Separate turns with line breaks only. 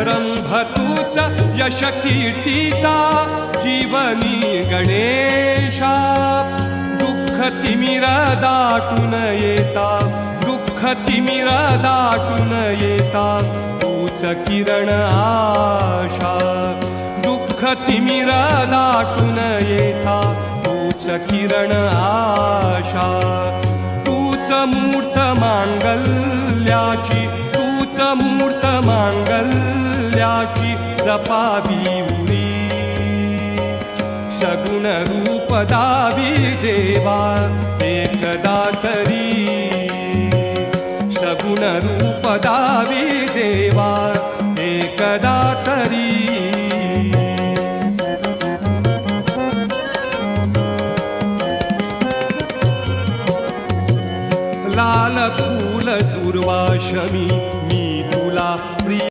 रंभ तूच यश कीर्तीचा जीवनी गणेशा दुःख तिमिर दाटून येता दुःख तिमिर दाटून येता तूच किरण आशा दुःख तिमिर दाटून येता तूच किरण आशा तूच मूर्त मांगल्याची तूच मूर्त मांगल्याची जपावी उरी सगुण रूप दावी देवा एकदा तरी सगुण रूप दावी देवा एकदा तरी लाल फूल दुर्वाशमी